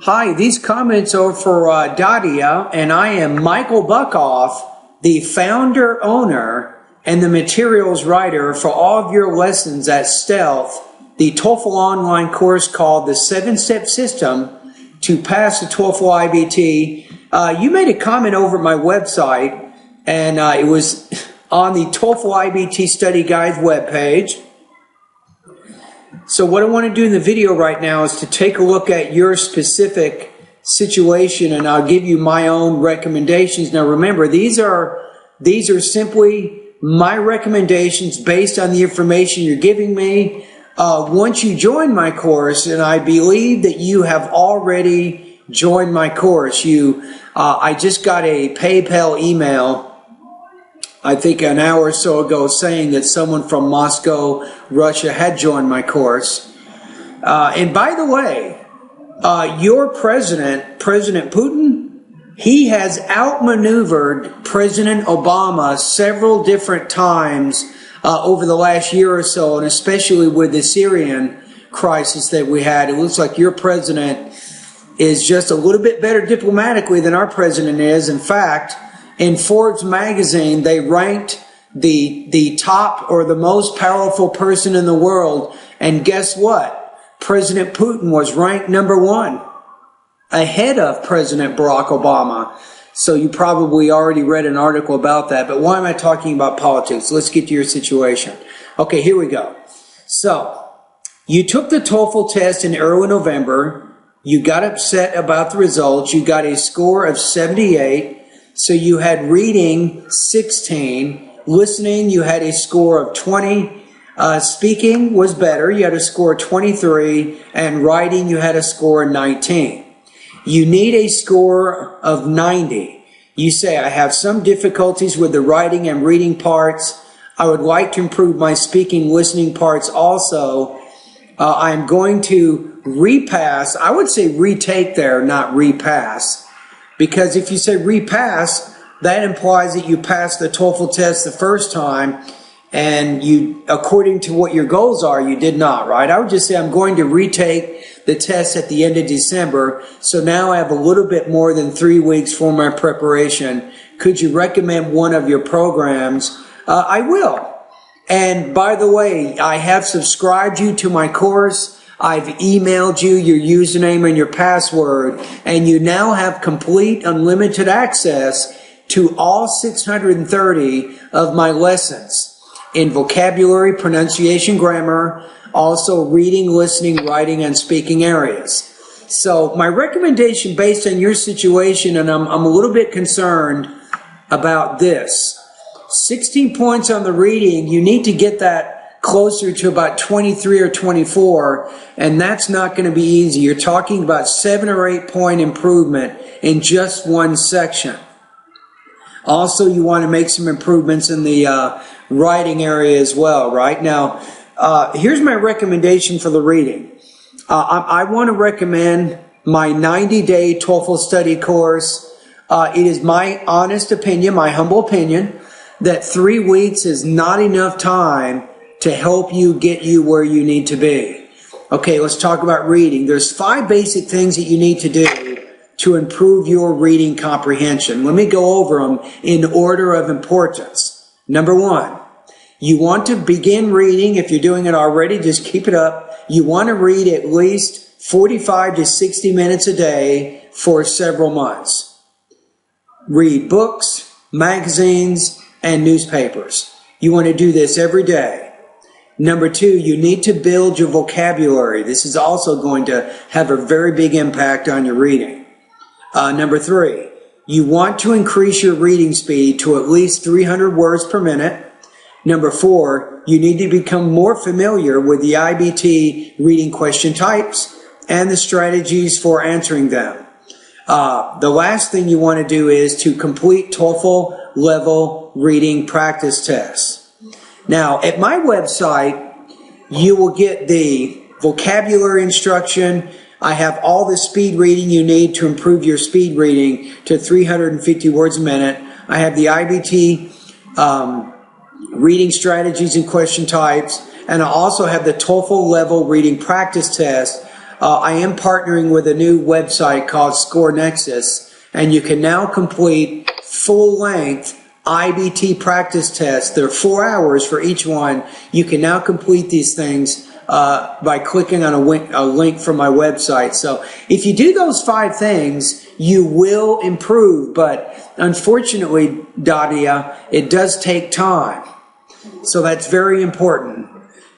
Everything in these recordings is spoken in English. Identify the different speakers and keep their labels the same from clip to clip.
Speaker 1: Hi, these comments are for Daria, and I am Michael Buckoff, the founder, owner, and the materials writer for all of your lessons at Stealth, the TOEFL online course called the 7-Step System to Pass the TOEFL IBT. You made a comment over at my website, and it was on the TOEFL IBT Study Guide webpage. So what I want to do in the video right now is to take a look at your specific situation, and I'll give you my own recommendations. Now remember, these are simply my recommendations based on the information you're giving me. Once you join my course, and I believe that you have already joined my course, I just got a PayPal email, I think an hour or so ago, saying that someone from Moscow, Russia had joined my course. And by the way, your president, President Putin, he has outmaneuvered President Obama several different times over the last year or so, and especially with the Syrian crisis that we had. It looks like your president is just a little bit better diplomatically than our president is. In fact, in Forbes magazine, they ranked the top or the most powerful person in the world. And guess what? President Putin was ranked #1, ahead of President Barack Obama. So you probably already read an article about that. But why am I talking about politics? Let's get to your situation. Okay, here we go. So you took the TOEFL test in early November. You got upset about the results. You got a score of 78. So you had reading 16, listening you had a score of 20, speaking was better, you had a score of 23, and writing you had a score of 19. You need a score of 90. You say, I have some difficulties with the writing and reading parts. I would like to improve my speaking, listening parts also. I'm going to repass. I would say retake there, not repass. Because if you say repass, that implies that you passed the TOEFL test the first time, and you, according to what your goals are, you did not, right? I would just say I'm going to retake the test at the end of December, so now I have a little bit more than 3 weeks for my preparation. Could you recommend one of your programs? I will. And by the way, I have subscribed you to my course. I've emailed you your username and your password, and you now have complete unlimited access to all 630 of my lessons in vocabulary, pronunciation, grammar, also reading, listening, writing, and speaking areas. So my recommendation based on your situation, and I'm a little bit concerned about this. 16 points on the reading, you need to get that closer to about 23 or 24, and that's not going to be easy. You're talking about 7 or 8 point improvement in just one section. Also, you want to make some improvements in the writing area as well, right? Now, here's my recommendation for the reading. I want to recommend my 90-day TOEFL study course. It is my honest opinion, my humble opinion, that 3 weeks is not enough time to help you get you where you need to be. Okay, let's talk about reading. There's 5 basic things that you need to do to improve your reading comprehension. Let me go over them in order of importance. Number 1, you want to begin reading. If you're doing it already, just keep it up. You want to read at least 45 to 60 minutes a day for several months. Read books, magazines, and newspapers. You want to do this every day. Number 2, you need to build your vocabulary. This is also going to have a very big impact on your reading. Number 3, you want to increase your reading speed to at least 300 words per minute. Number 4, you need to become more familiar with the IBT reading question types and the strategies for answering them. The last thing you want to do is to complete TOEFL level reading practice tests. Now, at my website, you will get the vocabulary instruction. I have all the speed reading you need to improve your speed reading to 350 words a minute. I have the IBT reading strategies and question types, and I also have the TOEFL level reading practice test I am partnering with a new website called Score Nexus, and you can now complete full-length IBT practice tests. There are 4 hours for each one. You can now complete these things by clicking on a link from my website. So if you do those 5 things, you will improve. But unfortunately, Daria, it does take time. So that's very important.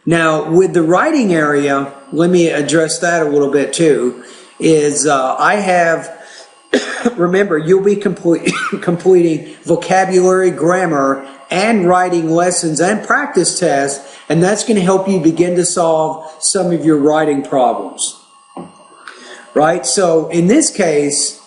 Speaker 1: Now, with the writing area, let me address that a little bit too, is I have, remember, you'll be completing vocabulary, grammar, and writing lessons and practice tests, and that's going to help you begin to solve some of your writing problems. Right? So in this case,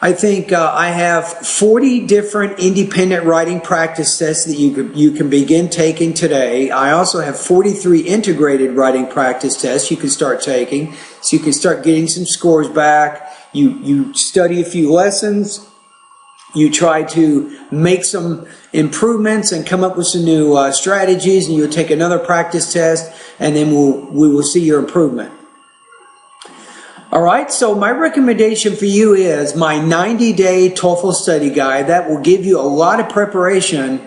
Speaker 1: I think I have 40 different independent writing practice tests that you can begin taking today. I also have 43 integrated writing practice tests you can start taking, so you can start getting some scores back. You study a few lessons. You try to make some improvements and come up with some new strategies, and you'll take another practice test, and then we will see your improvement. All right, so my recommendation for you is my 90-day TOEFL study guide. That will give you a lot of preparation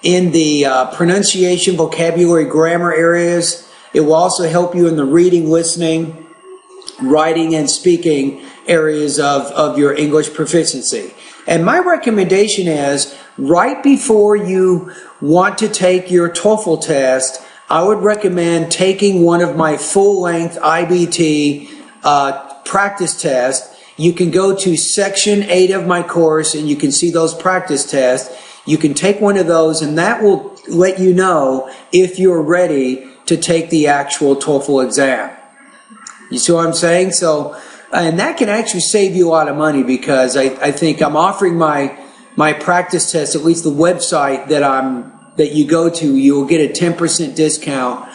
Speaker 1: in the pronunciation, vocabulary, grammar areas. It will also help you in the reading, listening, writing, and speaking areas of your English proficiency. And my recommendation is, right before you want to take your TOEFL test, I would recommend taking one of my full-length IBT practice tests. You can go to section 8 of my course and you can see those practice tests. You can take one of those, and that will let you know if you're ready to take the actual TOEFL exam. You see what I'm saying? So, and that can actually save you a lot of money, because I think I'm offering my practice test, at least the website that you go to, you will get a 10% discount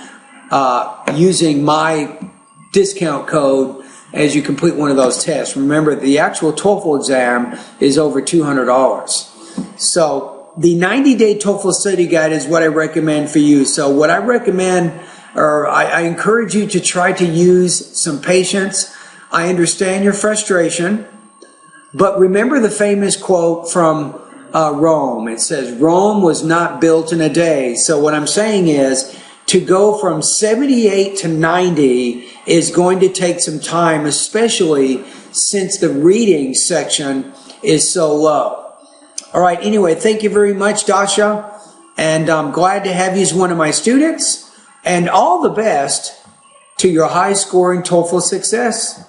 Speaker 1: using my discount code as you complete one of those tests. Remember, the actual TOEFL exam is over $200. So the 90-day TOEFL study guide is what I recommend for you. So what I recommend, or I encourage you to try to use some patience. I understand your frustration, but remember the famous quote from Rome. It says, Rome was not built in a day. So what I'm saying is, to go from 78 to 90 is going to take some time, especially since the reading section is so low. All right, anyway, thank you very much, Daria, and I'm glad to have you as one of my students, and all the best to your high-scoring TOEFL success.